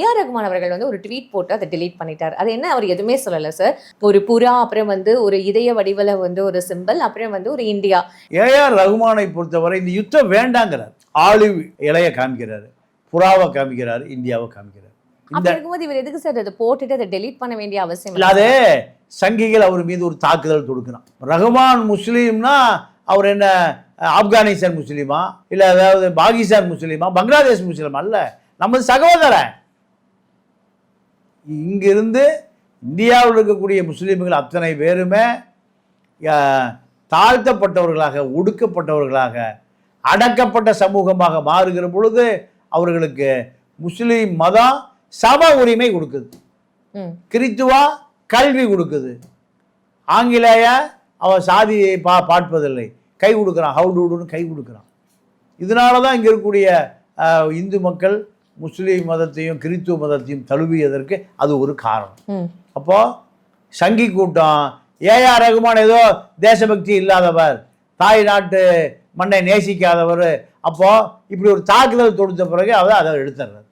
AR Rahman அவர்கள் வந்து ஒரு ட்வீட் போட்டு அதை டெலீட் பண்ணிட்டார். அது என்ன, அவர் எதுவுமே சொல்லலை சார். ஒரு புறா, அப்புறம் வந்து ஒரு இதய வடிவில் வந்து ஒரு சிம்பிள், அப்புறம் வந்து ஒரு இந்தியா. ஏஆர் ரகுமானை பொறுத்தவரை இந்த யுத்தம் வேண்டாங்கிறார். ஆலிவ் இலைய காமிக்கிறாரு, புறாவை காமிக்கிறாரு, இந்தியாவை காமிக்கிறார். அப்படி இருக்கும்போது இவர் எதுக்கு சார் அதை போட்டுட்டு அதை டெலீட் பண்ண வேண்டிய அவசியம் இல்லை? அதே சங்கிகள் அவர் மீது ஒரு தாக்குதல் தொடுக்கிறான். ரகுமான் முஸ்லீம்னா அவர் என்ன ஆப்கானிஸ்தான் முஸ்லீமா, இல்லை அதாவது பாகிஸ்தான் முஸ்லீமா, பங்களாதேஷ் முஸ்லீமா? அல்ல, நமது சகோதரன். இங்கிருந்து இந்தியாவில் இருக்கக்கூடிய முஸ்லீம்கள் அத்தனை பேருமே தாழ்த்தப்பட்டவர்களாக, ஒடுக்கப்பட்டவர்களாக, அடக்கப்பட்ட சமூகமாக மாறுகிற பொழுது அவர்களுக்கு முஸ்லீம் மதம் சம உரிமை கொடுக்குது. கிறித்துவா கல்வி கொடுக்குது. ஆங்கிலேய அவன் சாதியை பார்ப்பதில்லை, கை கொடுக்குறான், ஹவுடுன்னு கை கொடுக்குறான். இதனால தான் இங்கே இருக்கக்கூடிய இந்து மக்கள் முஸ்லீம் மதத்தையும் கிறித்துவ மதத்தையும் தழுவியதற்கு அது ஒரு காரணம். அப்போ சங்கி கூட்டம் ஏஆர் ரகுமான் ஏதோ தேசபக்தி இல்லாதவர், தாய் நாட்டு மண்ணை நேசிக்காதவர், அப்போ இப்படி ஒரு தாக்குதல் தொடுத்த பிறகு அதை எடுத்துடுறாரு.